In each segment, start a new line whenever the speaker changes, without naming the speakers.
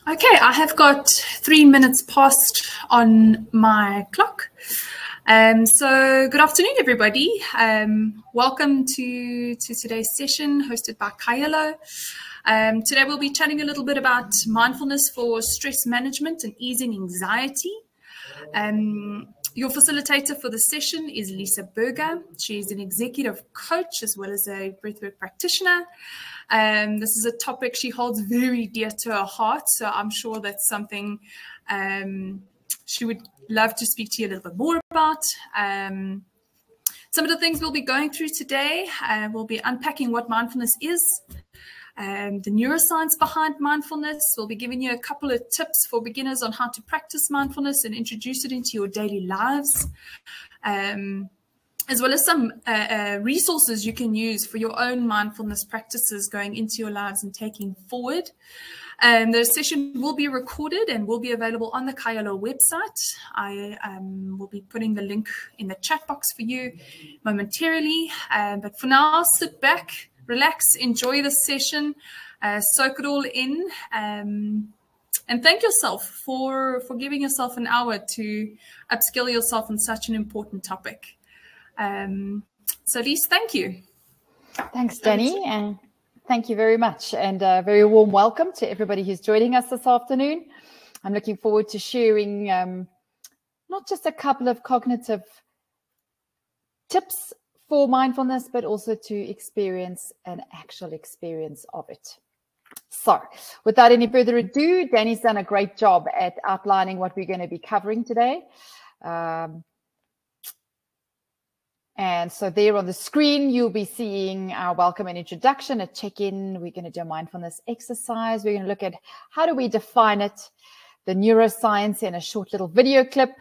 Okay, I have got 3 minutes past on my clock. So good afternoon, everybody. Welcome to today's session hosted by Kaelo. Today we'll be chatting a little bit about mindfulness for stress management and easing anxiety. Your facilitator for the session is Lesa Burger. She's an executive coach as well as a breathwork practitioner. This is a topic she holds very dear to her heart, so I'm sure that's something she would love to speak to you a little bit more about. Some of the things we'll be going through today, we'll be unpacking what mindfulness is, the neuroscience behind mindfulness. We'll be giving you a couple of tips for beginners on how to practice mindfulness and introduce it into your daily lives, as well as some resources you can use for your own mindfulness practices going into your lives and taking forward. The session will be recorded and will be available on the Kaelo website. I will be putting the link in the chat box for you momentarily. But for now, sit back, relax, enjoy the session, soak it all in, and thank yourself for giving yourself an hour to upskill yourself on such an important topic. So Lise, thank you.
Thanks, Danny, and thank you very much, and a very warm welcome to everybody who's joining us this afternoon. I'm looking forward to sharing not just a couple of cognitive tips for mindfulness, but also to experience an actual experience of it. So without any further ado, Danny's done a great job at outlining what we're going to be covering today. And so there on the screen, you'll be seeing our welcome and introduction, a check-in. We're going to do a mindfulness exercise. We're going to look at how do we define it, the neuroscience in a short little video clip,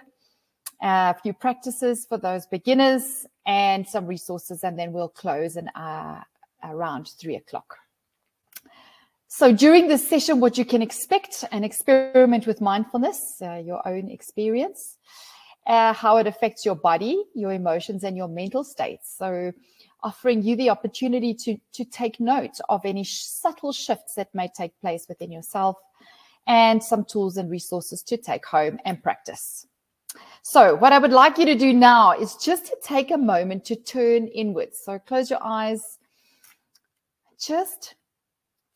a few practices for those beginners, and some resources, and then we'll close around 3 o'clock. So during this session, what you can expect, an experiment with mindfulness, your own experience, how it affects your body, your emotions, and your mental states. So offering you the opportunity to take note of any subtle shifts that may take place within yourself, and some tools and resources to take home and practice. So what I would like you to do now is just to take a moment to turn inwards. So close your eyes just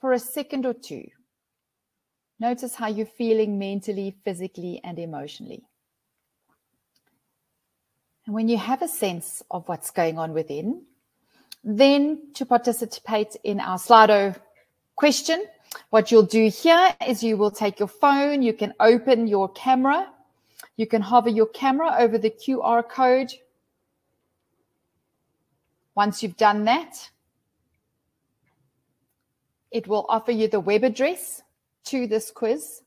for a second or two. Notice how you're feeling mentally, physically, and emotionally. And when you have a sense of what's going on within, then to participate in our Slido question, what you'll do here is you will take your phone, you can open your camera, you can hover your camera over the QR code. Once you've done that, it will offer you the web address to this quiz.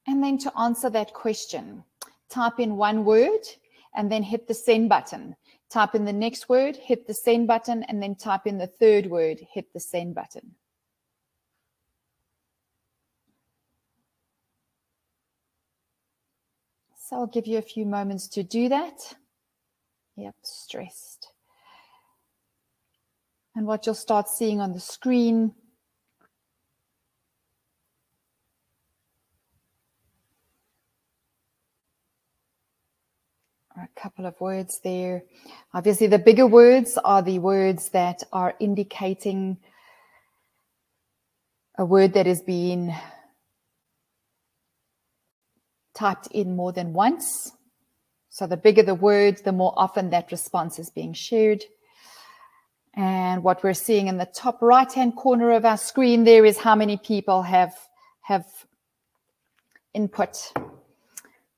And then to answer that question, type in one word and then hit the send button. Type in the next word, hit the send button, and then type in the third word, hit the send button. So I'll give you a few moments to do that. Yep, stressed. And what you'll start seeing on the screen a couple of words there. Obviously, the bigger words are the words that are indicating a word that has been typed in more than once. So the bigger the word, the more often that response is being shared. And what we're seeing in the top right-hand corner of our screen there is how many people have input.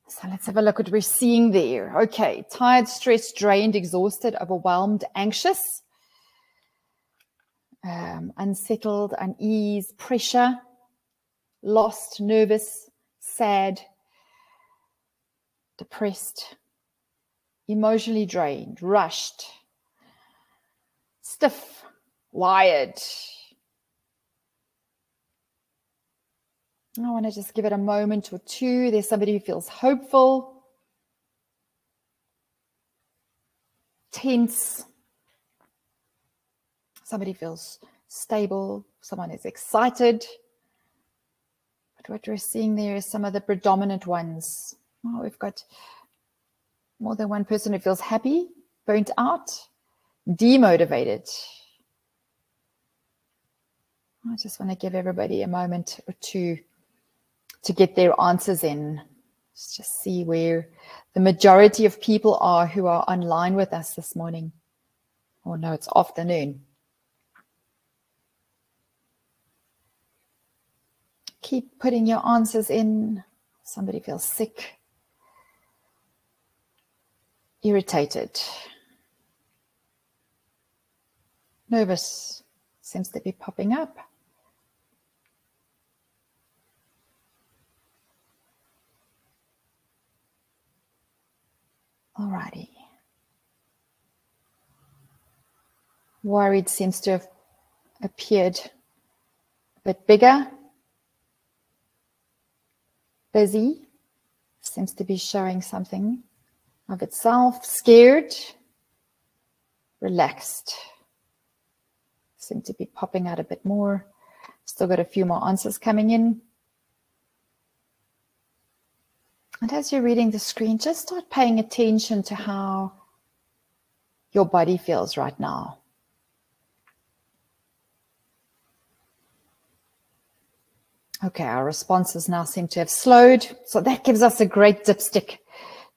So let's have a look at what we're seeing there. Okay, tired, stressed, drained, exhausted, overwhelmed, anxious, unsettled, unease, pressure, lost, nervous, sad, depressed, emotionally drained, rushed, stiff, wired. I want to just give it a moment or two. There's somebody who feels hopeful, tense. Somebody feels stable, someone is excited. But what we're seeing there is some of the predominant ones. Oh, we've got more than one person who feels happy, burnt out, demotivated. I just want to give everybody a moment or two to get their answers in. Let's just see where the majority of people are who are online with us this morning. Oh no, it's afternoon. Keep putting your answers in. Somebody feels sick, irritated, nervous, seems to be popping up. Alrighty. Worried seems to have appeared a bit bigger. Busy seems to be showing something of itself. Scared, relaxed seem to be popping out a bit more. Still got a few more answers coming in. And as you're reading the screen, just start paying attention to how your body feels right now. Okay, our responses now seem to have slowed. So that gives us a great dipstick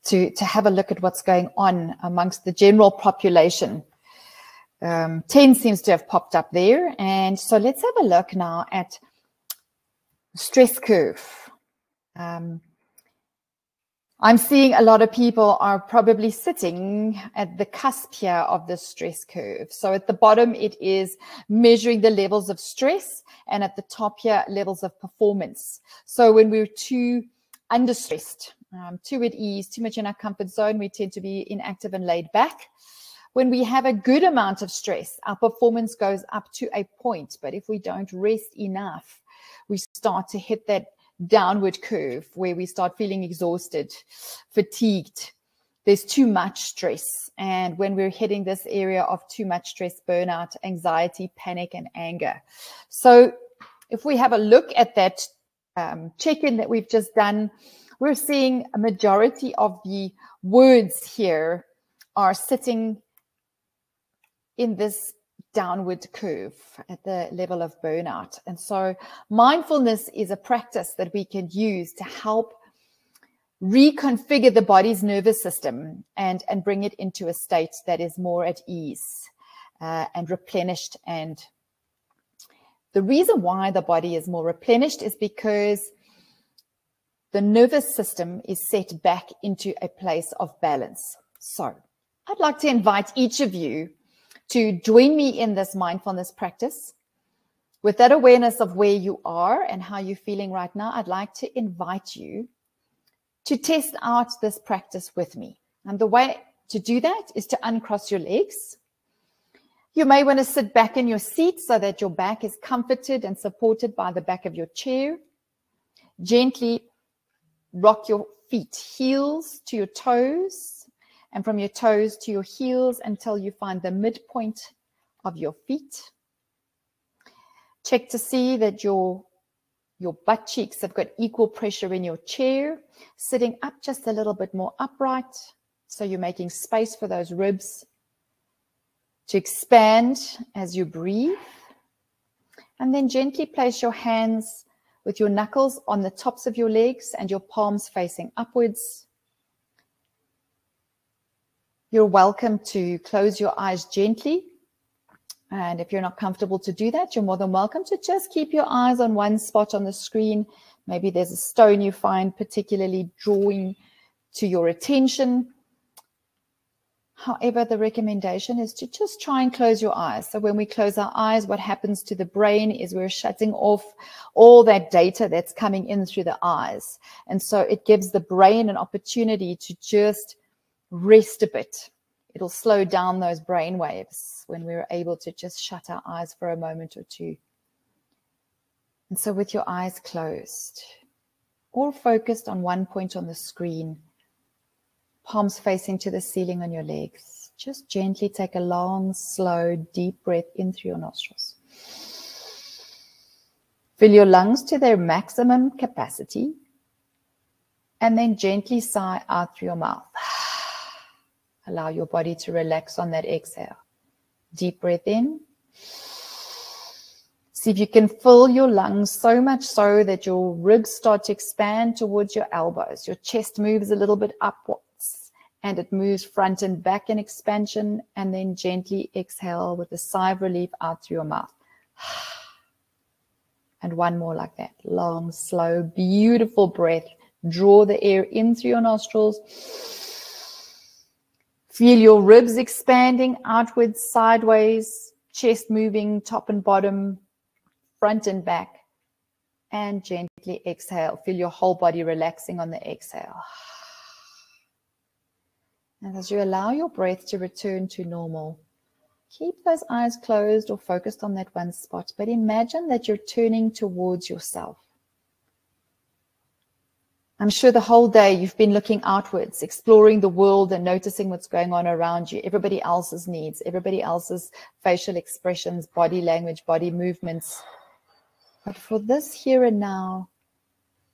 to have a look at what's going on amongst the general population. 10 seems to have popped up there. And so let's have a look now at stress curve. I'm seeing a lot of people are probably sitting at the cusp here of the stress curve. So at the bottom, it is measuring the levels of stress, and at the top here, levels of performance. So when we're too understressed, too at ease, too much in our comfort zone, we tend to be inactive and laid back. When we have a good amount of stress, our performance goes up to a point. But if we don't rest enough, we start to hit that downward curve where we start feeling exhausted, fatigued. There's too much stress. And when we're hitting this area of too much stress, burnout, anxiety, panic, and anger. So if we have a look at that check-in that we've just done, we're seeing a majority of the words here are sitting in this downward curve at the level of burnout. And so mindfulness is a practice that we can use to help reconfigure the body's nervous system and bring it into a state that is more at ease and replenished. And the reason why the body is more replenished is because the nervous system is set back into a place of balance. So I'd like to invite each of you to join me in this mindfulness practice. With that awareness of where you are and how you're feeling right now, I'd like to invite you to test out this practice with me. And the way to do that is to uncross your legs. You may want to sit back in your seat so that your back is comforted and supported by the back of your chair. Gently rock your feet, heels to your toes, and from your toes to your heels until you find the midpoint of your feet. Check to see that your butt cheeks have got equal pressure in your chair, sitting up just a little bit more upright. So you're making space for those ribs to expand as you breathe. And then gently place your hands with your knuckles on the tops of your legs and your palms facing upwards. You're welcome to close your eyes gently. And if you're not comfortable to do that, you're more than welcome to just keep your eyes on one spot on the screen. Maybe there's a stone you find particularly drawing to your attention. However, the recommendation is to just try and close your eyes. So when we close our eyes, what happens to the brain is we're shutting off all that data that's coming in through the eyes. And so it gives the brain an opportunity to just rest a bit. It'll slow down those brain waves when we're able to just shut our eyes for a moment or two. And so with your eyes closed or focused on one point on the screen, palms facing to the ceiling on your legs, just gently take a long, slow, deep breath in through your nostrils. Fill your lungs to their maximum capacity, and then gently sigh out through your mouth. Allow your body to relax on that exhale. Deep breath in. See if you can fill your lungs so much so that your ribs start to expand towards your elbows. Your chest moves a little bit upwards and it moves front and back in expansion, and then gently exhale with a sigh of relief out through your mouth. And one more like that. Long, slow, beautiful breath. Draw the air in through your nostrils. Feel your ribs expanding outwards, sideways, chest moving top and bottom, front and back, and gently exhale. Feel your whole body relaxing on the exhale. And as you allow your breath to return to normal, keep those eyes closed or focused on that one spot, but imagine that you're turning towards yourself. I'm sure the whole day you've been looking outwards, exploring the world and noticing what's going on around you, everybody else's needs, everybody else's facial expressions, body language, body movements. But for this here and now,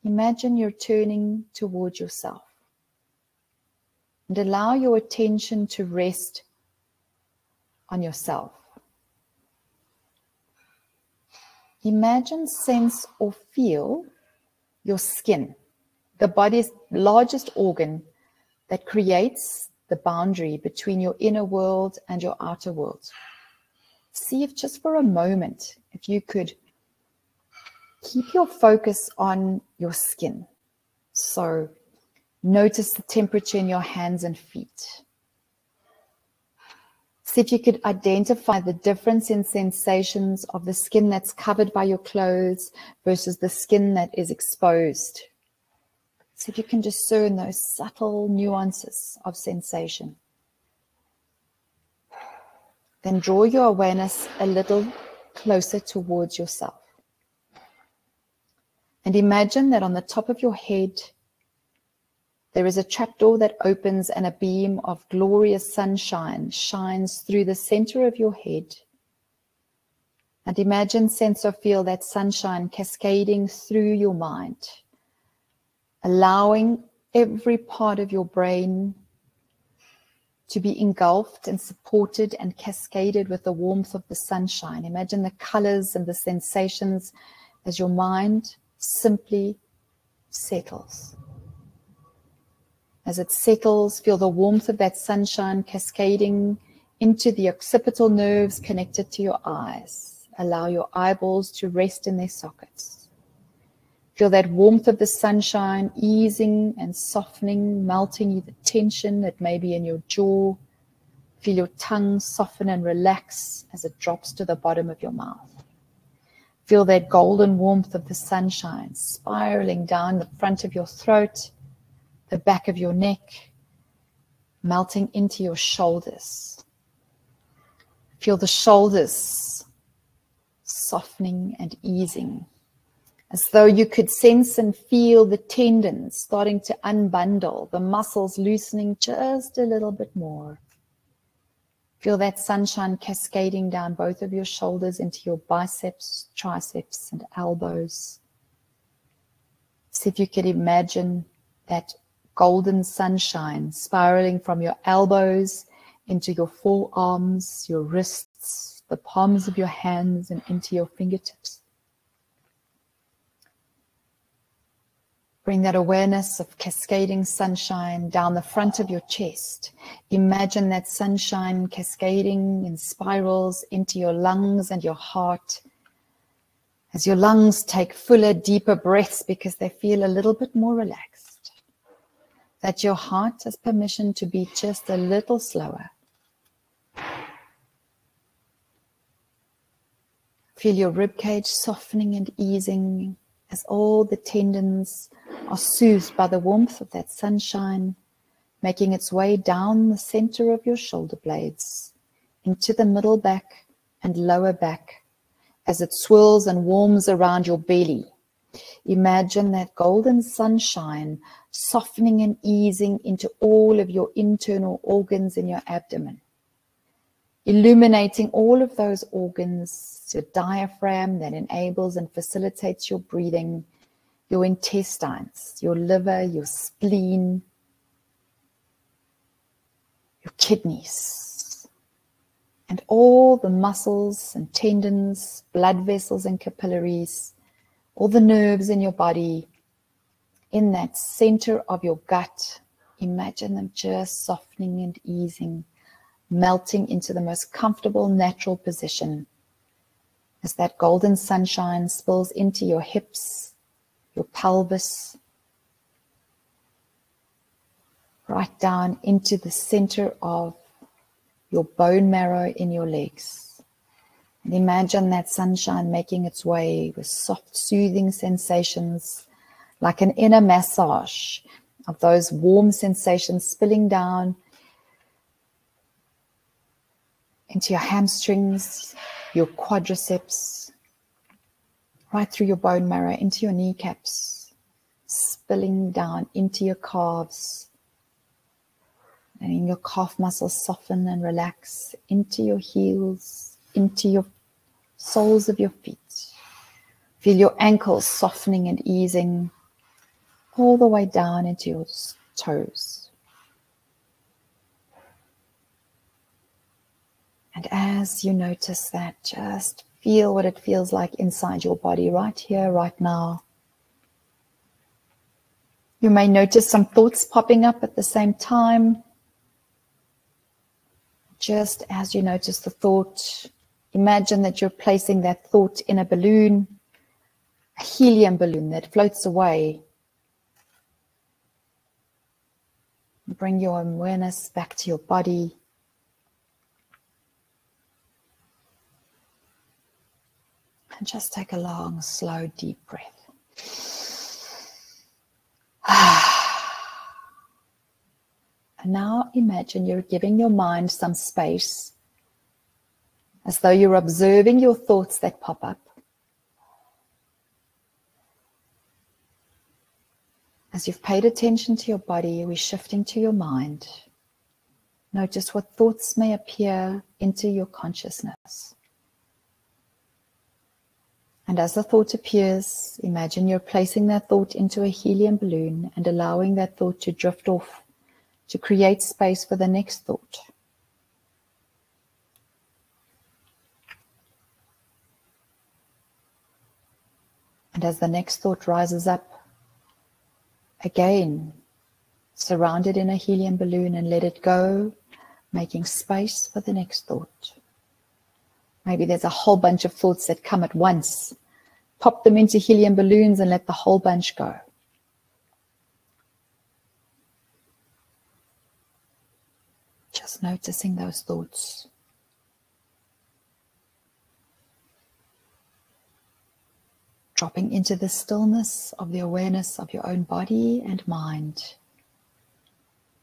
imagine you're turning towards yourself. And allow your attention to rest on yourself. Imagine, sense, or feel your skin, the body's largest organ that creates the boundary between your inner world and your outer world. See if just for a moment, if you could keep your focus on your skin. So notice the temperature in your hands and feet. See if you could identify the difference in sensations of the skin that's covered by your clothes versus the skin that is exposed. See if you can discern those subtle nuances of sensation. Then draw your awareness a little closer towards yourself. And imagine that on the top of your head, there is a trapdoor that opens and a beam of glorious sunshine shines through the center of your head. And imagine, sense, or feel that sunshine cascading through your mind, allowing every part of your brain to be engulfed and supported and cascaded with the warmth of the sunshine. Imagine the colors and the sensations as your mind simply settles. As it settles, feel the warmth of that sunshine cascading into the occipital nerves connected to your eyes. Allow your eyeballs to rest in their sockets. Feel that warmth of the sunshine easing and softening, melting the tension that may be in your jaw. Feel your tongue soften and relax as it drops to the bottom of your mouth. Feel that golden warmth of the sunshine spiraling down the front of your throat, the back of your neck, melting into your shoulders. Feel the shoulders softening and easing, as though you could sense and feel the tendons starting to unbundle, the muscles loosening just a little bit more. Feel that sunshine cascading down both of your shoulders into your biceps, triceps, and elbows. See if you could imagine that golden sunshine spiraling from your elbows into your forearms, your wrists, the palms of your hands, and into your fingertips. Bring that awareness of cascading sunshine down the front of your chest. Imagine that sunshine cascading in spirals into your lungs and your heart, as your lungs take fuller, deeper breaths because they feel a little bit more relaxed. That your heart has permission to beat just a little slower. Feel your ribcage softening and easing as all the tendons are soothed by the warmth of that sunshine, making its way down the center of your shoulder blades, into the middle back and lower back, as it swirls and warms around your belly. Imagine that golden sunshine softening and easing into all of your internal organs in your abdomen. illuminating all of those organs, your diaphragm that enables and facilitates your breathing, your intestines, your liver, your spleen, your kidneys, and all the muscles and tendons, blood vessels and capillaries, all the nerves in your body, in that center of your gut. Imagine them just softening and easing, melting into the most comfortable, natural position as that golden sunshine spills into your hips, your pelvis, right down into the center of your bone marrow in your legs. And imagine that sunshine making its way with soft, soothing sensations, like an inner massage of those warm sensations spilling down into your hamstrings, your quadriceps, right through your bone marrow, into your kneecaps, spilling down into your calves, letting your calf muscles soften and relax, into your heels, into your soles of your feet. Feel your ankles softening and easing all the way down into your toes. And as you notice that, just feel what it feels like inside your body right here, right now. You may notice some thoughts popping up at the same time. Just as you notice the thought, imagine that you're placing that thought in a balloon, a helium balloon that floats away. Bring your awareness back to your body. And just take a long, slow, deep breath. And now imagine you're giving your mind some space, as though you're observing your thoughts that pop up. As you've paid attention to your body, we're shifting to your mind. Notice what thoughts may appear into your consciousness. And as the thought appears, imagine you're placing that thought into a helium balloon and allowing that thought to drift off, to create space for the next thought. And as the next thought rises up, again, surround it in a helium balloon and let it go, making space for the next thought. Maybe there's a whole bunch of thoughts that come at once. Pop them into helium balloons and let the whole bunch go. Just noticing those thoughts. Dropping into the stillness of the awareness of your own body and mind.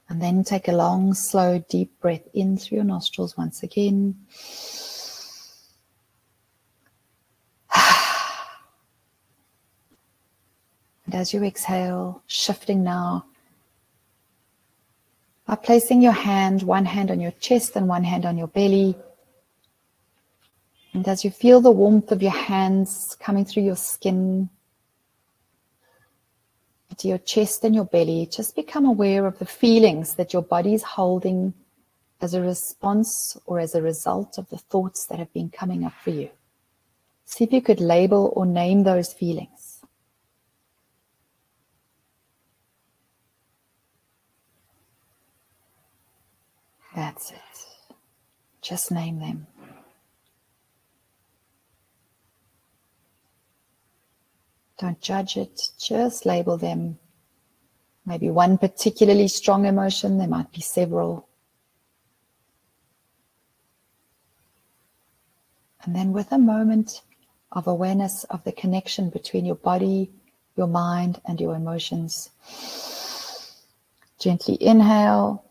And then take a long, slow, deep breath in through your nostrils once again. And as you exhale, shifting now, by placing your hand, one hand on your chest and one hand on your belly. And as you feel the warmth of your hands coming through your skin, into your chest and your belly, just become aware of the feelings that your body is holding as a response or as a result of the thoughts that have been coming up for you. See if you could label or name those feelings. That's it. Just name them. Don't judge it, just label them. Maybe one particularly strong emotion, there might be several. And then with a moment of awareness of the connection between your body, your mind, and your emotions, gently inhale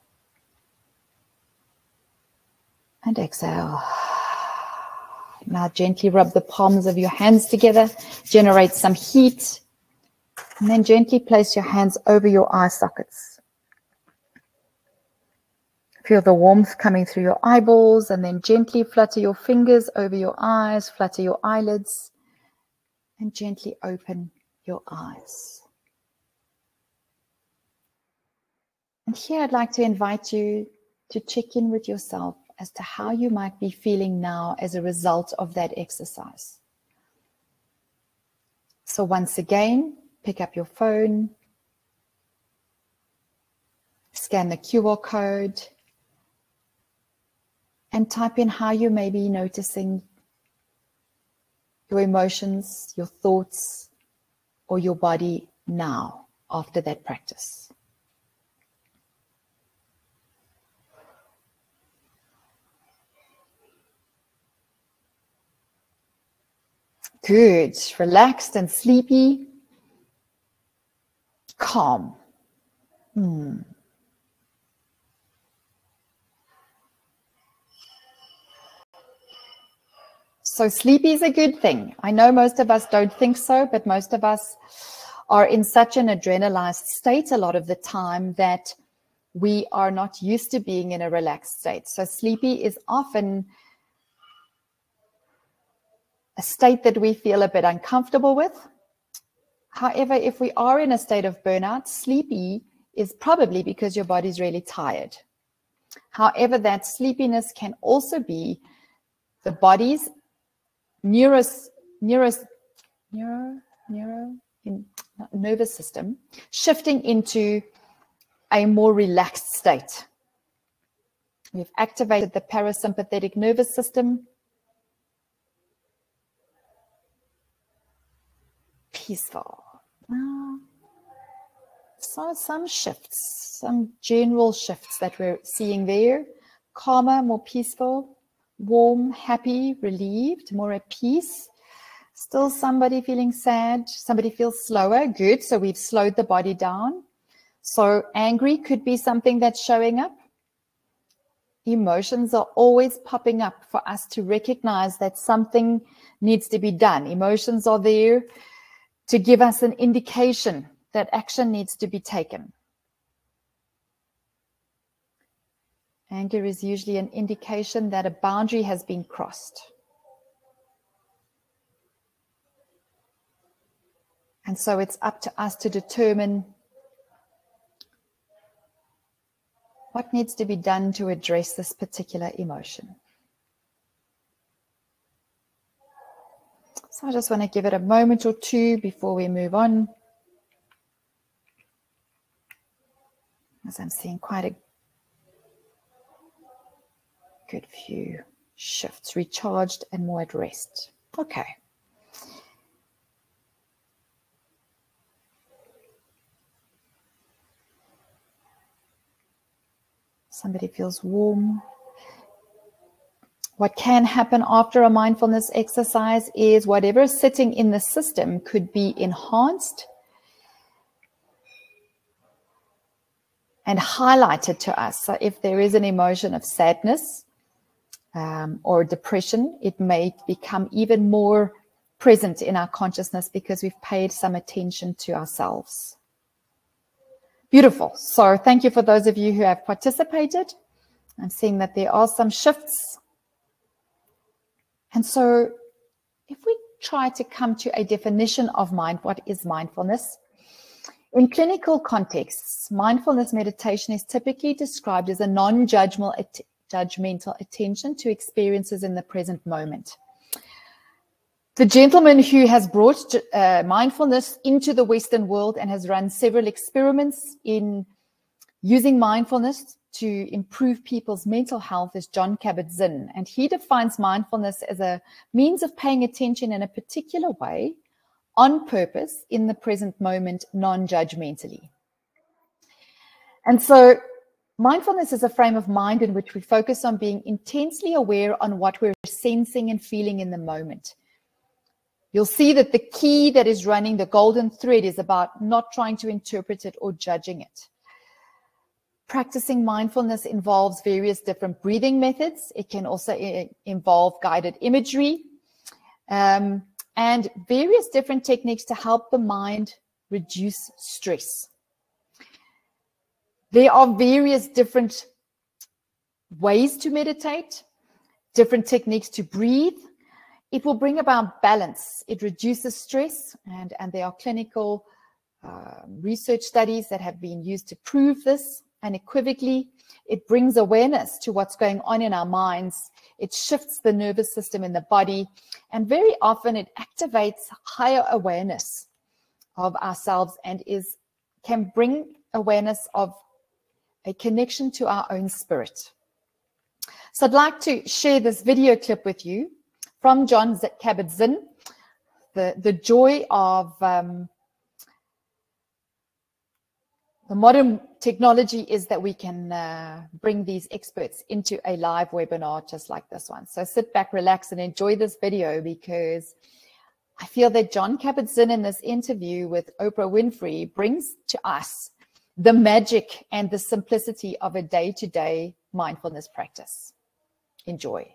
and exhale. Now gently rub the palms of your hands together, generate some heat, and then gently place your hands over your eye sockets. Feel the warmth coming through your eyeballs, and then gently flutter your fingers over your eyes, flutter your eyelids, and gently open your eyes. And here I'd like to invite you to check in with yourself as to how you might be feeling now as a result of that exercise. So once again, pick up your phone, scan the QR code, and type in how you may be noticing your emotions, your thoughts, or your body now after that practice. Good. Relaxed and sleepy. Calm. So sleepy is a good thing. I know most of us don't think so, but most of us are in such an adrenalized state a lot of the time that we are not used to being in a relaxed state. So sleepy is often a state that we feel a bit uncomfortable with. However, if we are in a state of burnout, sleepy is probably because your body's really tired. However, that sleepiness can also be the body's nervous system shifting into a more relaxed state. We've activated the parasympathetic nervous system. Peaceful. So some shifts, some general shifts that we're seeing there. Calmer, more peaceful, warm, happy, relieved, more at peace. Still somebody feeling sad, somebody feels slower. Good, so we've slowed the body down. So angry could be something that's showing up. Emotions are always popping up for us to recognize that something needs to be done. Emotions are there to give us an indication that action needs to be taken. Anger is usually an indication that a boundary has been crossed. And so it's up to us to determine what needs to be done to address this particular emotion. So I just want to give it a moment or two before we move on, as I'm seeing quite a good few shifts, recharged and more at rest. Okay. Somebody feels warm. What can happen after a mindfulness exercise is whatever is sitting in the system could be enhanced and highlighted to us. So if there is an emotion of sadness or depression, it may become even more present in our consciousness because we've paid some attention to ourselves. Beautiful. So thank you for those of you who have participated. I'm seeing that there are some shifts. And so if we try to come to a definition of what is mindfulness? In clinical contexts, mindfulness meditation is typically described as a non-judgmental attention to experiences in the present moment. The gentleman who has brought mindfulness into the Western world and has run several experiments in using mindfulness to improve people's mental health is Jon Kabat-Zinn, and he defines mindfulness as a means of paying attention in a particular way, on purpose, in the present moment, non-judgmentally. And so mindfulness is a frame of mind in which we focus on being intensely aware on what we're sensing and feeling in the moment. You'll see that the key that is running the golden thread is about not trying to interpret it or judging it. Practicing mindfulness involves various different breathing methods. It can also involve guided imagery and various different techniques to help the mind reduce stress. There are various different ways to meditate, different techniques to breathe. It will bring about balance. It reduces stress, and there are clinical research studies that have been used to prove this. Unequivocally, it brings awareness to what's going on in our minds. It shifts the nervous system in the body, and very often it activates higher awareness of ourselves and can bring awareness of a connection to our own spirit. So I'd like to share this video clip with you from Jon Kabat-Zinn, the joy of the modern technology is that we can bring these experts into a live webinar just like this one. So sit back, relax, and enjoy this video, because I feel that Jon Kabat-Zinn in this interview with Oprah Winfrey brings to us the magic and the simplicity of a day-to-day mindfulness practice. Enjoy.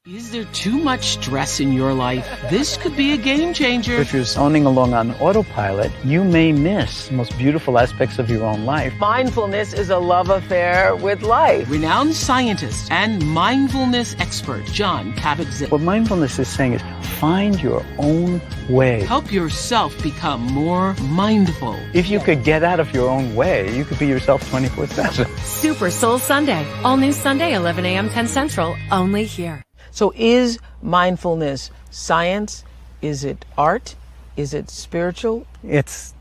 Is there too much stress in your life? This could be a game changer.
If you're zoning along on autopilot, you may miss the most beautiful aspects of your own life.
Mindfulness is a love affair with life. Renowned scientist and mindfulness expert, Jon Kabat-Zinn.
What mindfulness is saying is find your own way.
Help yourself become more mindful.
If you could get out of your own way, you could be yourself 24/7.
Super Soul Sunday. All new Sunday, 11 a.m., 10 Central, only here.
So is mindfulness science? Is it art? Is it spiritual?
It's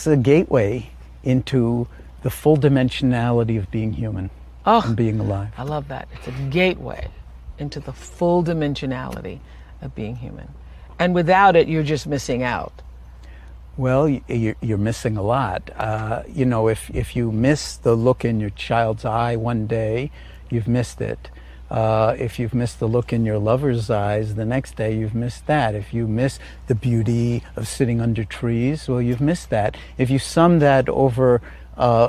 a gateway into the full dimensionality of being human and being alive.
I love that. It's a gateway into the full dimensionality of being human. And without it, you're just missing out.
Well, you're missing a lot. If you miss the look in your child's eye one day, you've missed it. If you've missed the look in your lover's eyes, the next day you've missed that. If you miss the beauty of sitting under trees, well, you've missed that. If you sum that over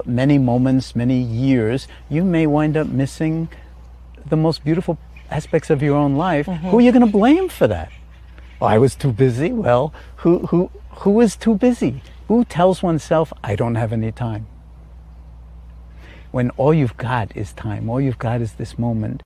many moments, many years, you may wind up missing the most beautiful aspects of your own life. Mm-hmm. Who are you going to blame for that? Oh, I was too busy. Well, who is too busy? Who tells oneself, I don't have any time? When all you've got is time, all you've got is this moment.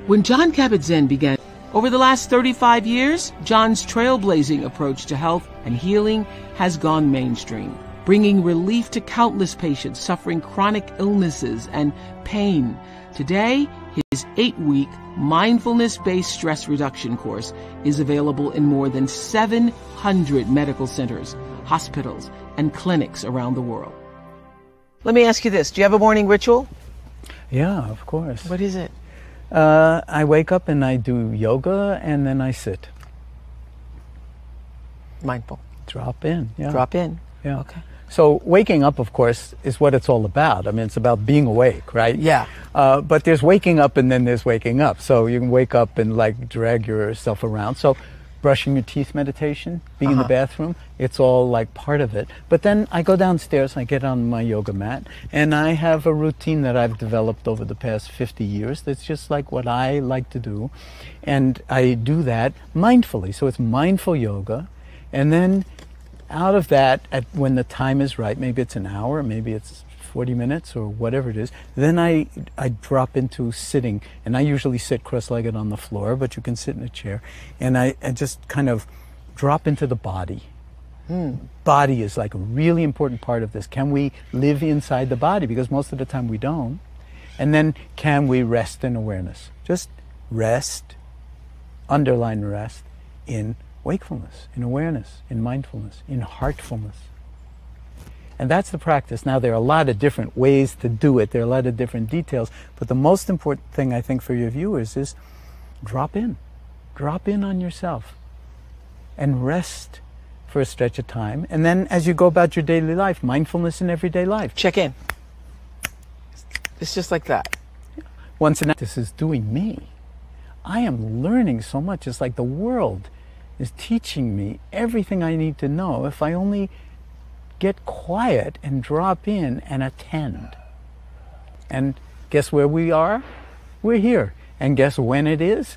When Jon Kabat-Zinn began, over the last 35 years, Jon's trailblazing approach to health and healing has gone mainstream, bringing relief to countless patients suffering chronic illnesses and pain. Today, his 8-week mindfulness-based stress reduction course is available in more than 700 medical centers, hospitals, and clinics around the world. Let me ask you this. Do you have a morning ritual?
Yeah, of course.
What is it?
I wake up and I do yoga, and then I sit.
Mindful.
Drop in. Yeah.
Drop in.
Yeah.
Okay.
So waking up, of course, is what it's all about. I mean, it's about being awake, right?
Yeah.
But there's waking up and then there's waking up. So you can wake up and like drag yourself around. So brushing your teeth meditation, being in the bathroom, it's all like part of it. But then I go downstairs, I get on my yoga mat, and I have a routine that I've developed over the past 50 years that's just like what I like to do. And I do that mindfully. So it's mindful yoga. And then out of that, when the time is right, maybe it's an hour, maybe it's 40 minutes or whatever it is, then I drop into sitting, and I usually sit cross-legged on the floor, but you can sit in a chair, and I just kind of drop into the body. Body is like a really important part of this. Can we live inside the body? Because most of the time we don't. And then can we rest in awareness? Just rest, underline rest, in wakefulness, in awareness, in mindfulness, in heartfulness. And that's the practice. Now, there are a lot of different ways to do it. There are a lot of different details. But the most important thing, I think, for your viewers is drop in. Drop in on yourself and rest for a stretch of time. And then as you go about your daily life, mindfulness in everyday life.
Check in. It's just like that.
Once an this is doing me. I am learning so much. It's like the world is teaching me everything I need to know if I only get quiet and drop in and attend. And guess where we are? We're here. And guess when it is?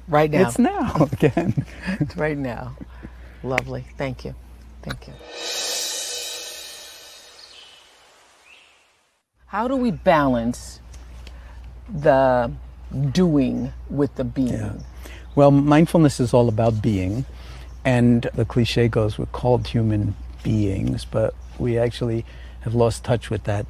Right now.
It's now again.
It's right now. Lovely. Thank you. Thank you. How do we balance the doing with the being?
Yeah. Well, mindfulness is all about being. And the cliche goes, we're called human beings, but we actually have lost touch with that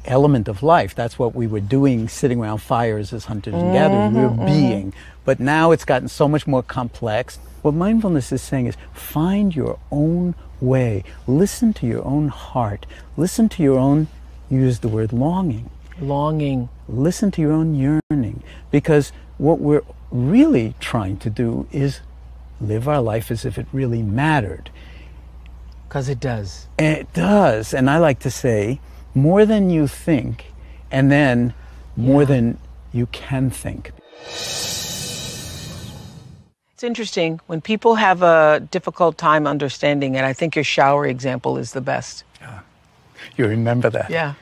element of life. That's what we were doing, sitting around fires as hunters and gatherers. We were being. But now it's gotten so much more complex. What mindfulness is saying is find your own way. Listen to your own heart. Listen to your own, use the word longing.
Longing.
Listen to your own yearning. Because what we're really trying to do is live our life as if it really mattered.
Because it does.
And it does. And I like to say, more than you think, and then more than you can think.
It's interesting. When people have a difficult time understanding it, I think your shower example is the best.
You remember that?
Yeah.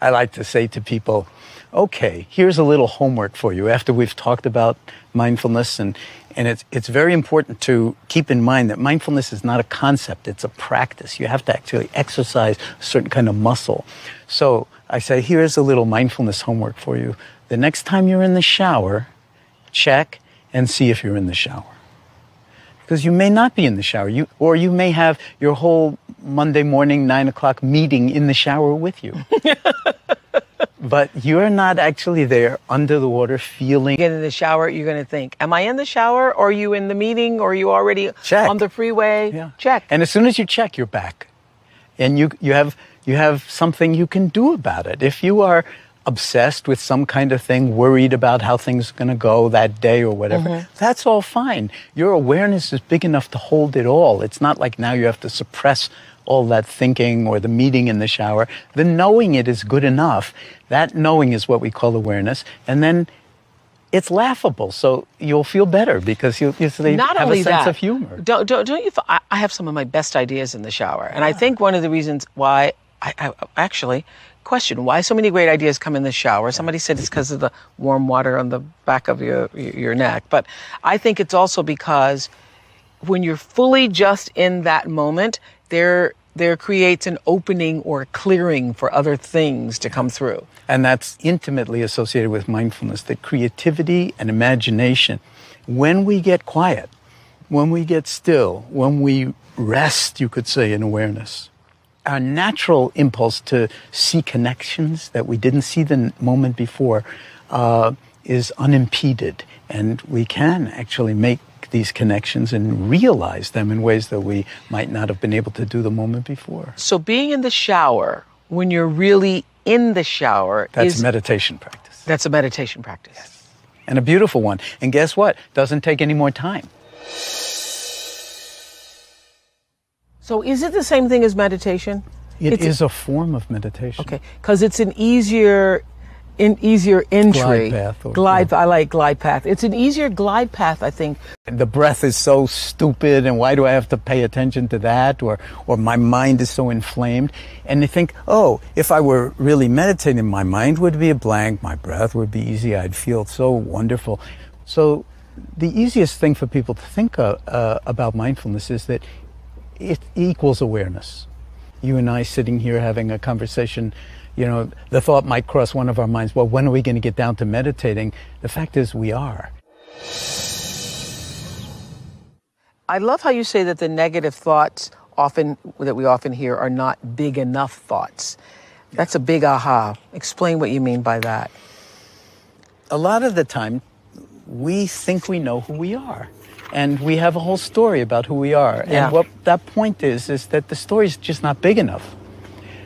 I like to say to people, okay, here's a little homework for you after we've talked about mindfulness, and it's very important to keep in mind that mindfulness is not a concept, it's a practice. You have to actually exercise a certain kind of muscle. So I say, here's a little mindfulness homework for you. The next time you're in the shower, check and see if you're in the shower. Because you may not be in the shower, or you may have your whole Monday morning, 9 o'clock meeting in the shower with you. But you're not actually there under the water feeling.
Get in the shower, you're going to think, am I in the shower, or are you in the meeting, or are you already on the freeway?
Yeah.
Check.
And as soon as you check, you're back. And you have something you can do about it. If you are obsessed with some kind of thing, worried about how things are going to go that day or whatever, that's all fine. Your awareness is big enough to hold it all. It's not like now you have to suppress all that thinking or the meeting in the shower. The knowing it is good enough. That knowing is what we call awareness. And then it's laughable, so you'll feel better because you have a sense of humor.
Don't you? I have some of my best ideas in the shower, and I think one of the reasons why I actually question why so many great ideas come in the shower. Somebody said it's because of the warm water on the back of your neck, but I think it's also because when you're fully just in that moment, there creates an opening or a clearing for other things to come through.
And that's intimately associated with mindfulness, that creativity and imagination, when we get quiet, when we get still, when we rest, you could say, in awareness, our natural impulse to see connections that we didn't see the moment before is unimpeded. And we can actually make these connections and realize them in ways that we might not have been able to do the moment before.
So being in the shower, when you're really in the shower,
that's a meditation practice.
That's a meditation practice.
Yes. And a beautiful one. And guess what? Doesn't take any more time.
So is it the same thing as meditation?
It is a form of meditation.
Okay, because it's an easier entry.
Glide path.
I like glide path. It's an easier glide path, I think.
The breath is so stupid, and why do I have to pay attention to that? Or my mind is so inflamed. And you think, oh, if I were really meditating, my mind would be a blank, my breath would be easy, I'd feel so wonderful. So the easiest thing for people to think about mindfulness is that it equals awareness. You and I sitting here having a conversation, you know, the thought might cross one of our minds, well, when are we going to get down to meditating? The fact is we are.
I love how you say that the negative thoughts that we often hear are not big enough thoughts. That's a big aha. Explain what you mean by that.
A lot of the time, we think we know who we are. And we have a whole story about who we are.
Yeah.
And what that point is that the story is just not big enough.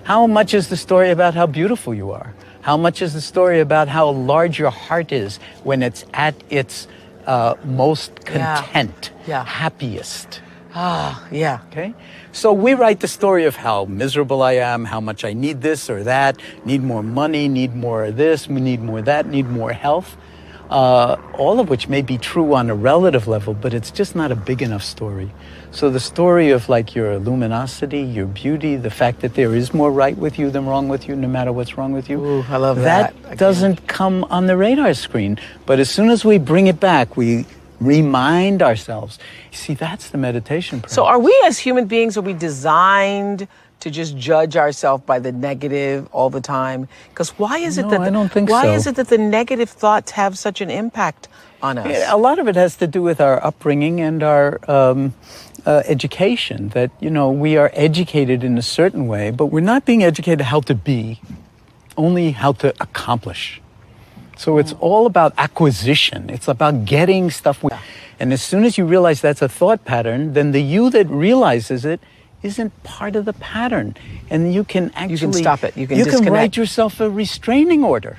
How much is the story about how beautiful you are? How much is the story about how large your heart is when it's at its most content, happiest?
Yeah.
Okay? So we write the story of how miserable I am, how much I need this or that, need more money, need more of this, need more of that, need more health. All of which may be true on a relative level, but it's just not a big enough story. So the story of like your luminosity, your beauty, the fact that there is more right with you than wrong with you, no matter what's wrong with you.
Ooh, I love that.
That doesn't come on the radar screen. But as soon as we bring it back, we remind ourselves. See, that's the meditation practice.
So are we as human beings, are we designed to just judge ourselves by the negative all the time? Because why is it that
I don't think
why
so.
is it that the negative thoughts have such an impact on us?
A lot of it has to do with our upbringing and our education, that, we are educated in a certain way, but we're not being educated how to be, only how to accomplish. So it's all about acquisition. It's about getting stuff. And as soon as you realize that's a thought pattern, then the you that realizes it isn't part of the pattern. And you can actually...
You can stop it. You can
disconnect.
disconnect.
Write yourself a restraining order.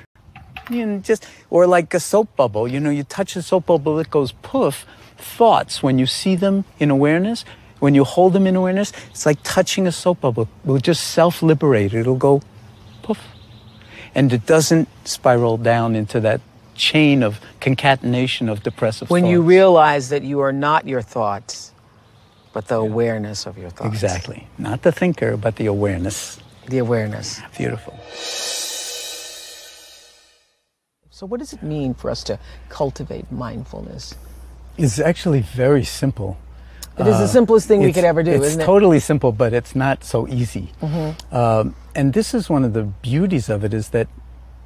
Or like a soap bubble. You touch a soap bubble, it goes poof. Thoughts, when you see them in awareness, when you hold them in awareness, it's like touching a soap bubble. It will just self-liberate. It'll go poof. And it doesn't spiral down into that chain of concatenation of depressive
when
thoughts.
you realize that you are not your thoughts, but the awareness of your thoughts.
Exactly. Not the thinker, but the awareness.
The awareness.
Beautiful.
So what does it mean for us to cultivate mindfulness?
It's actually very simple.
It is the simplest thing we could ever do, isn't it?
It's totally simple, but it's not so easy. And this is one of the beauties of it, is that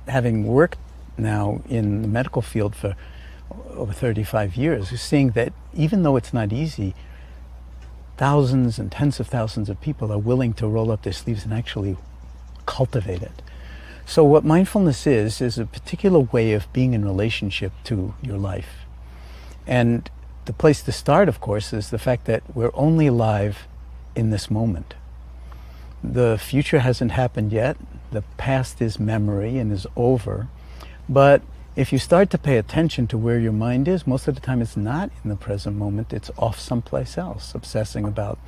having worked now in the medical field for over 35 years, we're seeing that even though it's not easy, thousands and tens of thousands of people are willing to roll up their sleeves and actually cultivate it. So what mindfulness is a particular way of being in relationship to your life. And the place to start, of course, is the fact that we're only alive in this moment. The future hasn't happened yet. The past is memory and is over. But if you start to pay attention to where your mind is, most of the time it's not in the present moment. It's off someplace else, obsessing about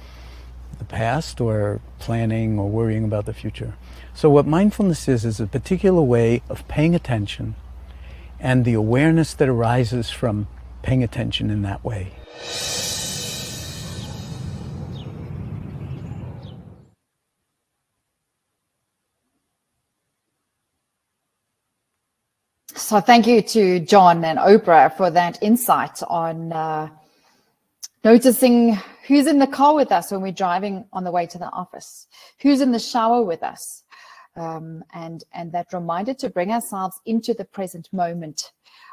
the past or planning or worrying about the future. So what mindfulness is a particular way of paying attention and the awareness that arises from paying attention in that way.
So thank you to John and Oprah for that insight on noticing who's in the car with us when we're driving on the way to the office, who's in the shower with us, and that reminder to bring ourselves into the present moment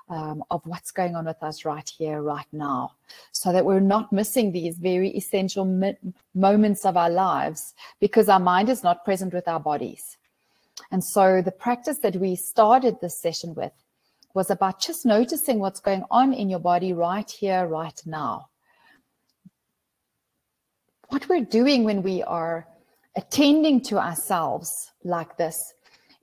of what's going on with us right here, right now, so that we're not missing these very essential moments of our lives because our mind is not present with our bodies. And so the practice that we started this session with was about just noticing what's going on in your body right here, right now. What we're doing when we are attending to ourselves like this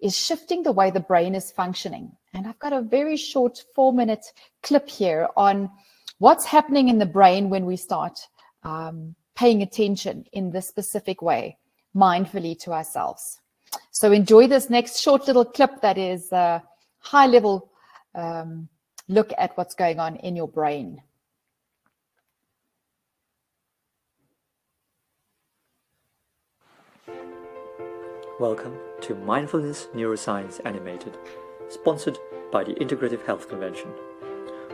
is shifting the way the brain is functioning. And I've got a very short 4-minute clip here on what's happening in the brain when we start paying attention in this specific way, mindfully to ourselves. So enjoy this next short little clip that is a high-level look at what's going on in your brain.
Welcome to Mindfulness Neuroscience Animated, sponsored by the Integrative Health Convention.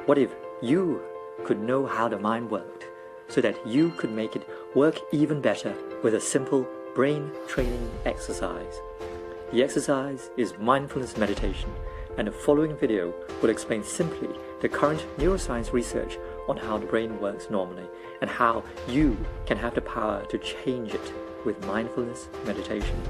What if you could know how the mind worked, so that you could make it work even better with a simple brain training exercise? The exercise is Mindfulness Meditation, and the following video will explain simply the current neuroscience research on how the brain works normally and how you can have the power to change it with mindfulness meditation.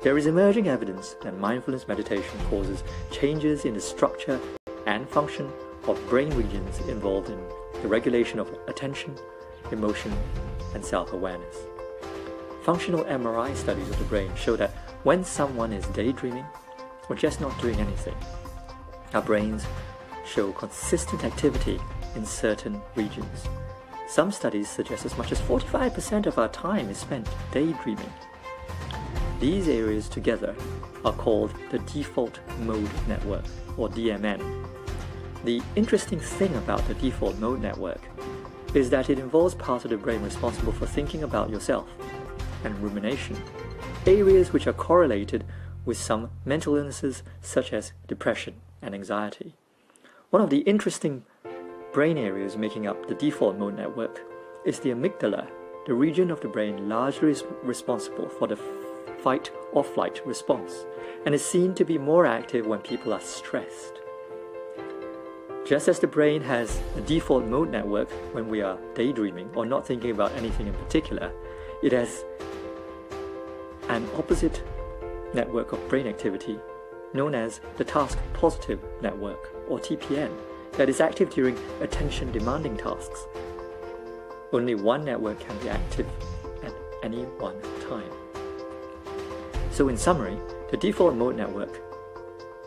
There is emerging evidence that mindfulness meditation causes changes in the structure and function of brain regions involved in the regulation of attention, emotion, and self-awareness. Functional MRI studies of the brain show that when someone is daydreaming or just not doing anything, our brains show consistent activity in certain regions. Some studies suggest as much as 45% of our time is spent daydreaming. These areas together are called the default mode network, or DMN. The interesting thing about the default mode network is that it involves parts of the brain responsible for thinking about yourself and rumination, areas which are correlated with some mental illnesses such as depression and anxiety. One of the interesting brain areas making up the default mode network is the amygdala, the region of the brain largely responsible for the fight or flight response, and is seen to be more active when people are stressed. Just as the brain has a default mode network when we are daydreaming or not thinking about anything in particular, it has an opposite network of brain activity known as the task positive network, or TPN, that is active during attention demanding tasks. Only one network can be active at any one time. So in summary, the default mode network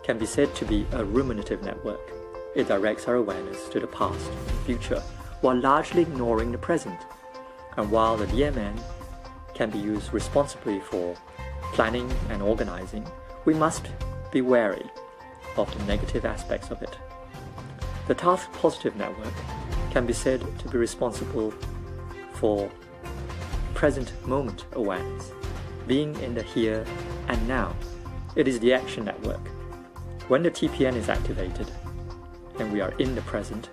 can be said to be a ruminative network. It directs our awareness to the past and future while largely ignoring the present. And while the DMN can be used responsibly for planning and organizing, we must be wary of the negative aspects of it. The task positive network can be said to be responsible for present moment awareness, being in the here and now. It is the action network. When the TPN is activated and we are in the present,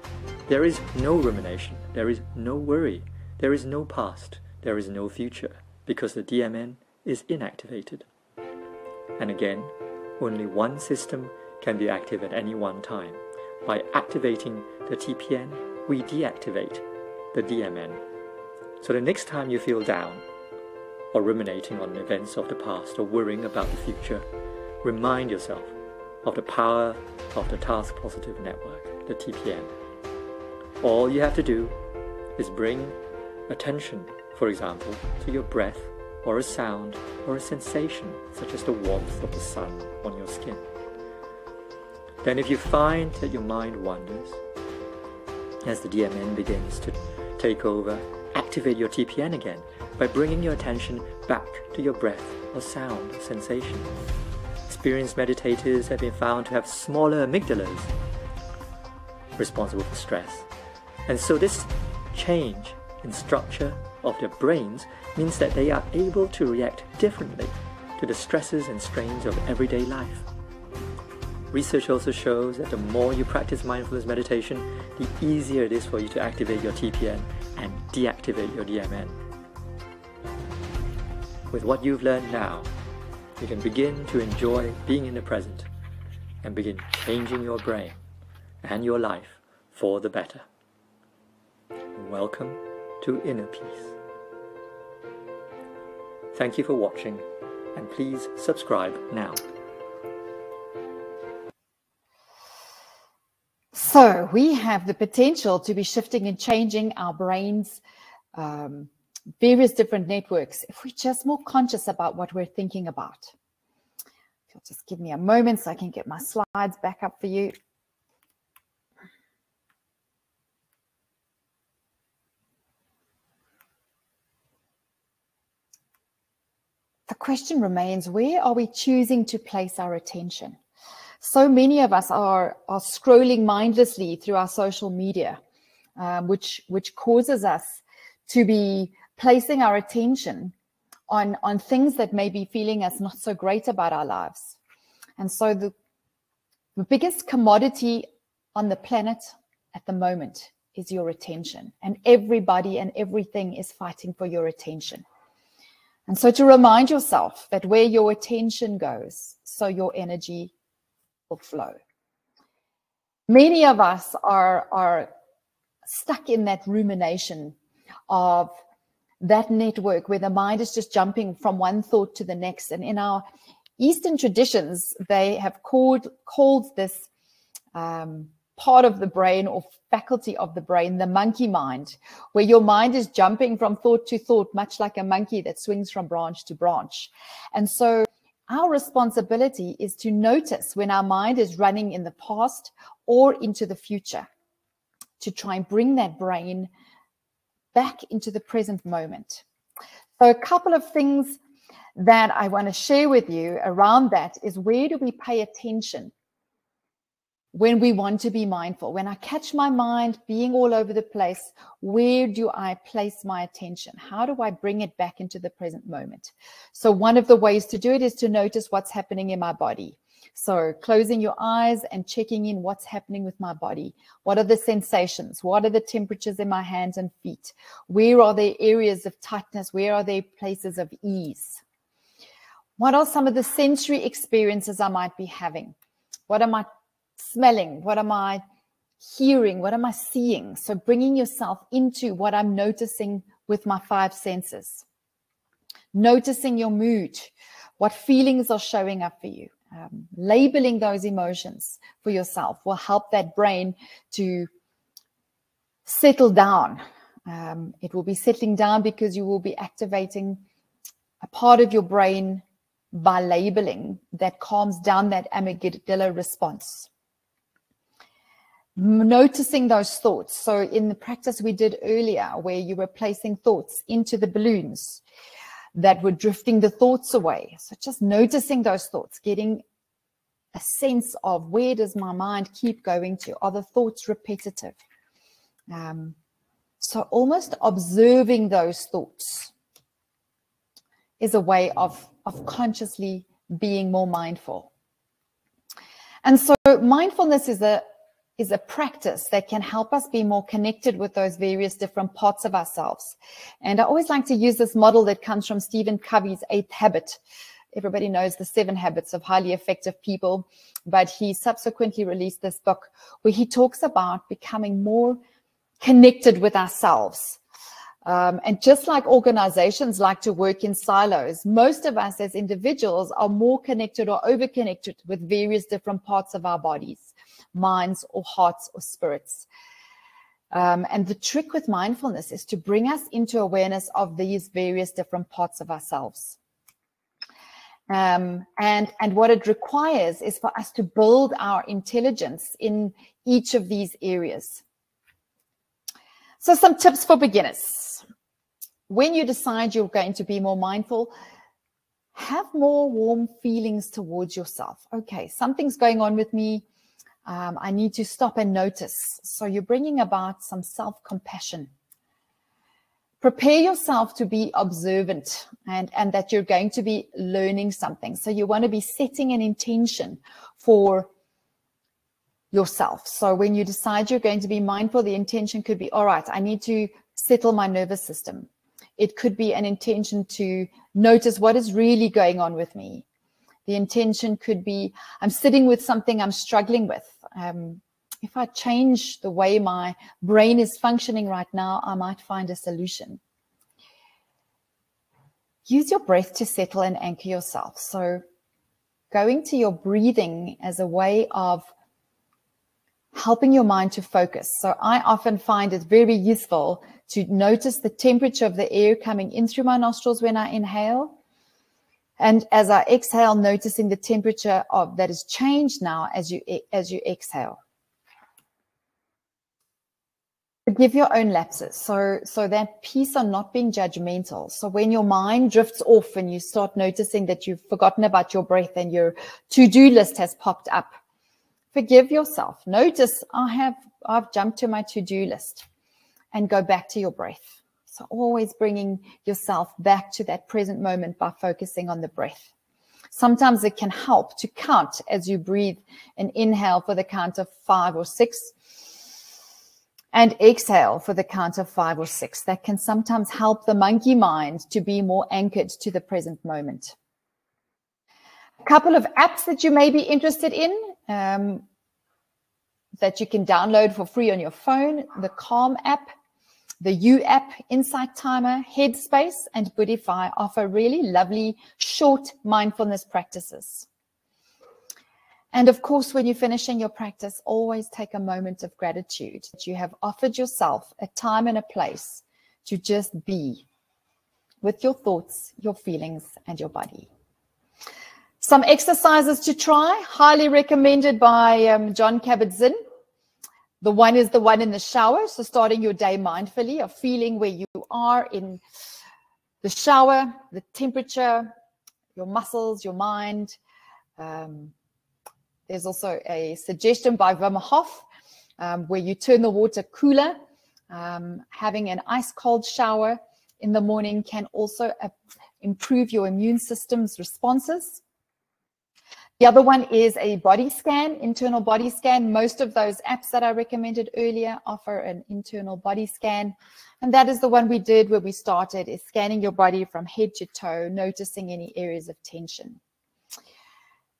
there is no rumination, there is no worry, there is no past, there is no future, because the DMN is inactivated. And again, only one system can be active at any one time. By activating the TPN, we deactivate the DMN. So the next time you feel down, or ruminating on events of the past, or worrying about the future, remind yourself of the power of the task positive network, the TPN. All you have to do is bring attention, for example, to your breath, or a sound, or a sensation, such as the warmth of the sun on your skin. Then if you find that your mind wanders, as the DMN begins to take over, activate your TPN again by bringing your attention back to your breath or sound or sensation. Experienced meditators have been found to have smaller amygdalas responsible for stress. And so this change in structure of their brains means that they are able to react differently to the stresses and strains of everyday life. Research also shows that the more you practice mindfulness meditation, the easier it is for you to activate your TPN and deactivate your DMN. With what you've learned now, you can begin to enjoy being in the present and begin changing your brain and your life for the better. Welcome to Inner Peace. Thank you for watching, and please subscribe now.
So we have the potential to be shifting and changing our brains, various different networks, if we're just more conscious about what we're thinking about. If you'll just give me a moment so I can get my slides back up for you. The question remains, where are we choosing to place our attention? So many of us are scrolling mindlessly through our social media, which causes us to be placing our attention on things that may be feeling us not so great about our lives. And so the biggest commodity on the planet at the moment is your attention. And everybody and everything is fighting for your attention. And so to remind yourself that where your attention goes, so your energy will flow. Many of us are stuck in that rumination of that network where the mind is just jumping from one thought to the next. And in our Eastern traditions, they have called this part of the brain or faculty of the brain the monkey mind, where your mind is jumping from thought to thought, much like a monkey that swings from branch to branch. And so our responsibility is to notice when our mind is running in the past or into the future, to try and bring that brain back into the present moment. So a couple of things that I want to share with you around that is, where do we pay attention when we want to be mindful? When I catch my mind being all over the place, where do I place my attention? How do I bring it back into the present moment? So one of the ways to do it is to notice what's happening in my body. So closing your eyes and checking in what's happening with my body. What are the sensations? What are the temperatures in my hands and feet? Where are there areas of tightness? Where are there places of ease? What are some of the sensory experiences I might be having? What am I smelling? What am I hearing? What am I seeing? So bringing yourself into what I'm noticing with my 5 senses. Noticing your mood, what feelings are showing up for you. Labeling those emotions for yourself will help that brain to settle down. It will be settling down because you will be activating a part of your brain by labeling that calms down that amygdala response. Noticing those thoughts. So in the practice we did earlier, where you were placing thoughts into the balloons that were drifting the thoughts away. So just noticing those thoughts, getting a sense of where does my mind keep going to? Are the thoughts repetitive? So almost observing those thoughts is a way of consciously being more mindful. And so mindfulness is a practice that can help us be more connected with those various different parts of ourselves. And I always like to use this model that comes from Stephen Covey's 8th Habit. Everybody knows the 7 Habits of Highly Effective People, but he subsequently released this book where he talks about becoming more connected with ourselves. And just like organizations like to work in silos, most of us as individuals are more connected or over-connected with various different parts of our bodies, minds or hearts or spirits. And the trick with mindfulness is to bring us into awareness of these various different parts of ourselves. And what it requires is for us to build our intelligence in each of these areas. So some tips for beginners. When you decide you're going to be more mindful, have more warm feelings towards yourself. Okay, something's going on with me. I need to stop and notice. So you're bringing about some self-compassion. Prepare yourself to be observant and that you're going to be learning something. So you want to be setting an intention for yourself. So when you decide you're going to be mindful, the intention could be, all right, I need to settle my nervous system. It could be an intention to notice what is really going on with me. The intention could be, I'm sitting with something I'm struggling with. If I change the way my brain is functioning right now, I might find a solution. Use your breath to settle and anchor yourself. So going to your breathing as a way of helping your mind to focus. So I often find it very useful to notice the temperature of the air coming in through my nostrils when I inhale. And as I exhale, noticing the temperature that is changed now as you exhale. Forgive your own lapses. So that piece on not being judgmental. So when your mind drifts off and you start noticing that you've forgotten about your breath and your to-do list has popped up, forgive yourself. Notice I've jumped to my to-do list and go back to your breath. So always bringing yourself back to that present moment by focusing on the breath. Sometimes it can help to count as you breathe and inhale for the count of 5 or 6 and exhale for the count of 5 or 6. That can sometimes help the monkey mind to be more anchored to the present moment. A couple of apps that you may be interested in that you can download for free on your phone: the Calm app, the You app, Insight Timer, Headspace, and Buddhify offer really lovely short mindfulness practices. And of course, when you're finishing your practice, always take a moment of gratitude that you have offered yourself a time and a place to just be with your thoughts, your feelings, and your body. Some exercises to try, highly recommended by Jon Kabat-Zinn. The one is the one in the shower. So starting your day mindfully, of feeling where you are in the shower, the temperature, your muscles, your mind. There's also a suggestion by Wim Hof where you turn the water cooler. Having an ice cold shower in the morning can also improve your immune system's responses. The other one is a body scan, internal body scan. Most of those apps that I recommended earlier offer an internal body scan. And that is the one we did where we started, is scanning your body from head to toe, noticing any areas of tension.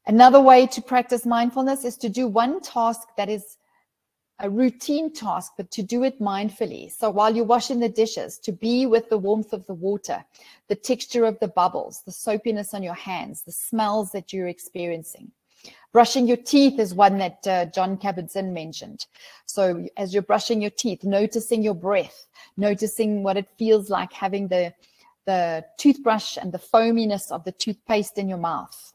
Another way to practice mindfulness is to do one task that is a routine task, but to do it mindfully. So while you're washing the dishes, to be with the warmth of the water, the texture of the bubbles, the soapiness on your hands, the smells that you're experiencing. Brushing your teeth is one that John Kabat-Zinn mentioned. So as you're brushing your teeth, noticing your breath, noticing what it feels like having the toothbrush and the foaminess of the toothpaste in your mouth.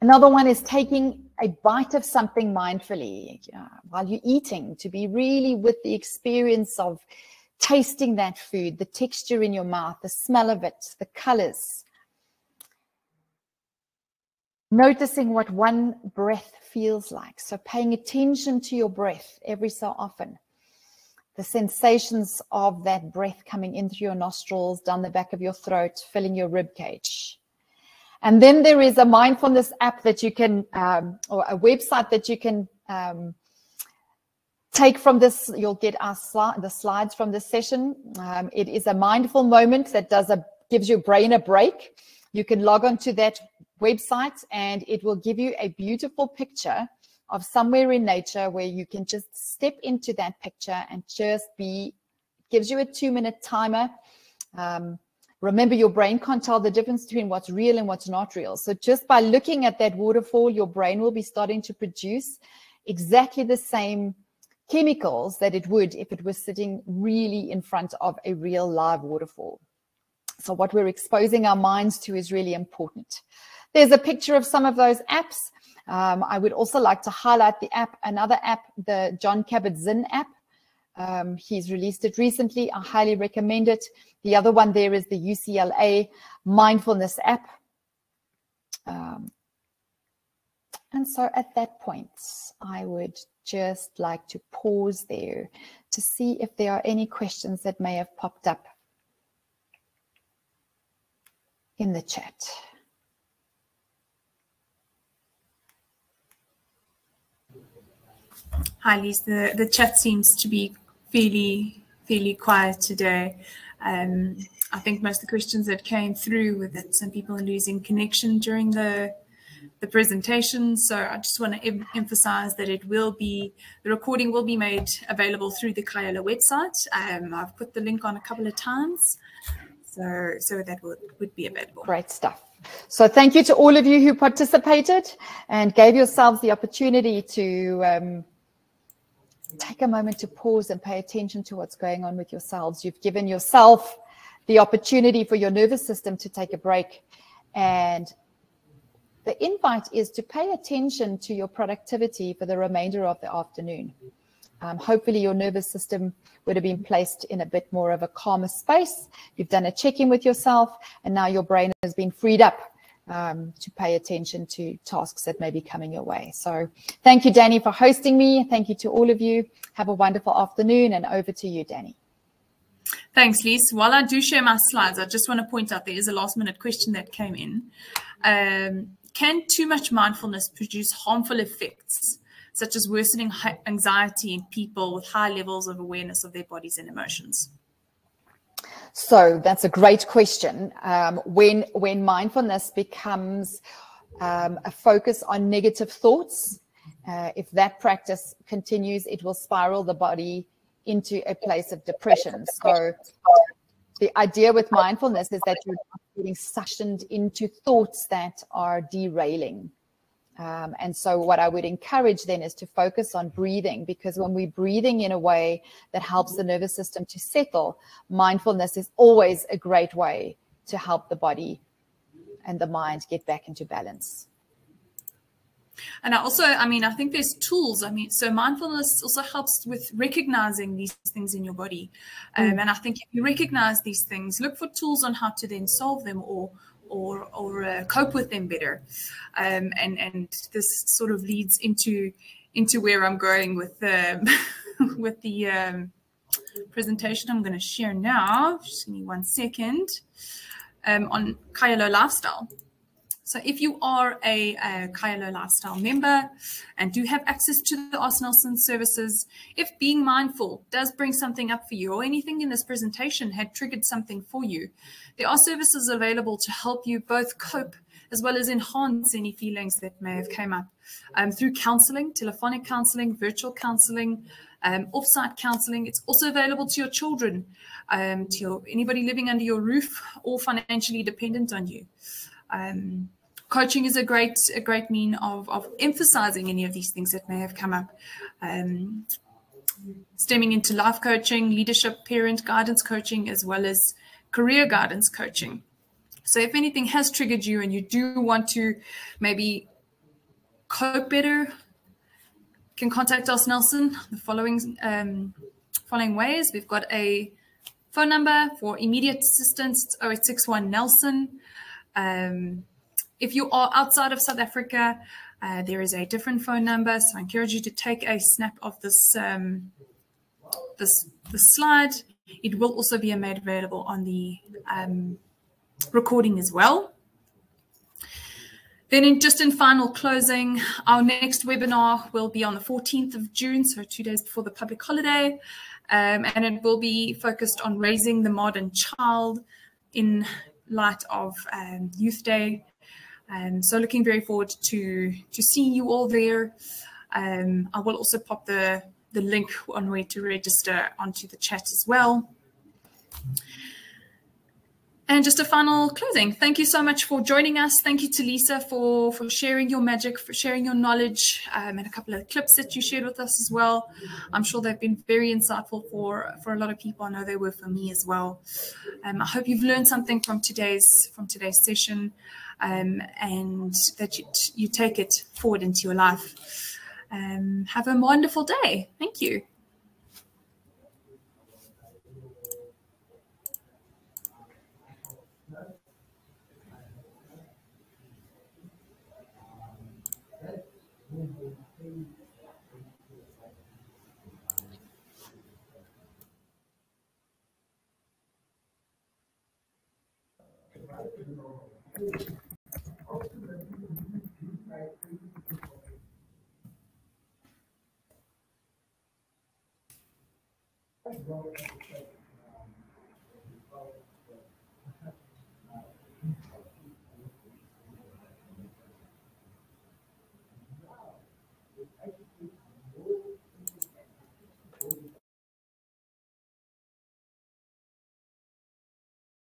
Another one is taking a bite of something mindfully while you're eating, to be really with the experience of tasting that food, the texture in your mouth, the smell of it, the colors. Noticing what one breath feels like. So paying attention to your breath every so often. The sensations of that breath coming in through your nostrils, down the back of your throat, filling your rib cage. And then there is a mindfulness app that you can, or a website that you can take from this. You'll get the slides from this session. It is a mindful moment that gives your brain a break. You can log on to that website and it will give you a beautiful picture of somewhere in nature where you can just step into that picture and just be. It gives you a 2-minute timer. Remember, your brain can't tell the difference between what's real and what's not real. So just by looking at that waterfall, your brain will be starting to produce exactly the same chemicals that it would if it was sitting really in front of a real live waterfall. So what we're exposing our minds to is really important. There's a picture of some of those apps. I would also like to highlight the app, another app, the John Kabat-Zinn app. He's released it recently. I highly recommend it. The other one there is the UCLA Mindfulness App. And so at that point, I would just like to pause there to see if there are any questions that may have popped up in the chat.
Hi, Lisa. The chat seems to be fairly quiet today. I think most of the questions that came through were that some people are losing connection during the presentation. So I just want to emphasize that the recording will be made available through the Kaelo website. I've put the link on a couple of times, so that would be available.
Great stuff. So thank you to all of you who participated and gave yourselves the opportunity to take a moment to pause and pay attention to what's going on with yourselves. You've given yourself the opportunity for your nervous system to take a break. And the invite is to pay attention to your productivity for the remainder of the afternoon. Hopefully your nervous system would have been placed in a bit more of a calmer space. You've done a check-in with yourself, and now your brain has been freed up to pay attention to tasks that may be coming your way. So thank you, Danny, for hosting me. Thank you to all of you. Have a wonderful afternoon, and over to you, Danny.
Thanks, Lisa. While I do share my slides, I just want to point out there is a last-minute question that came in. Can too much mindfulness produce harmful effects, such as worsening anxiety in people with high levels of awareness of their bodies and emotions?
So that's a great question. When mindfulness becomes a focus on negative thoughts, if that practice continues, it will spiral the body into a place of depression. So the idea with mindfulness is that you're not getting suctioned into thoughts that are derailing. And so what I would encourage then is to focus on breathing, because when we're breathing in a way that helps the nervous system to settle, mindfulness is always a great way to help the body and the mind get back into balance.
And I think there's tools. So mindfulness also helps with recognizing these things in your body. And I think if you recognize these things, look for tools on how to then solve them or cope with them better. And this sort of leads into where I'm going with the with the presentation I'm going to share now. Just give me 1 second. On Kaelo lifestyle. So if you are a Kaelo Lifestyle member and do have access to the Ask Nelson services, if being mindful does bring something up for you or anything in this presentation had triggered something for you, there are services available to help you both cope as well as enhance any feelings that may have come up through counseling, telephonic counseling, virtual counseling, off-site counseling. It's also available to your children, to anybody living under your roof or financially dependent on you. Coaching is a great mean of emphasizing any of these things that may have come up, stemming into life coaching, leadership, parent guidance coaching, as well as career guidance coaching. So if anything has triggered you and you do want to maybe cope better, you can contact us, Nelson, the following ways. We've got a phone number for immediate assistance. It's 0861 Nelson. If you are outside of South Africa, there is a different phone number. So I encourage you to take a snap of this slide. It will also be made available on the recording as well. Then in final closing, our next webinar will be on the 14th of June, so 2 days before the public holiday. And it will be focused on raising the modern child in light of Youth Day. So looking very forward to seeing you all there. I will also pop the link on where to register onto the chat as well. And just a final closing. Thank you so much for joining us. Thank you to Lesa for sharing your magic, for sharing your knowledge, and a couple of clips that you shared with us as well. I'm sure they've been very insightful for a lot of people. I know they were for me as well. I hope you've learned something from today's session, and that you take it forward into your life. Have a wonderful day. Thank you.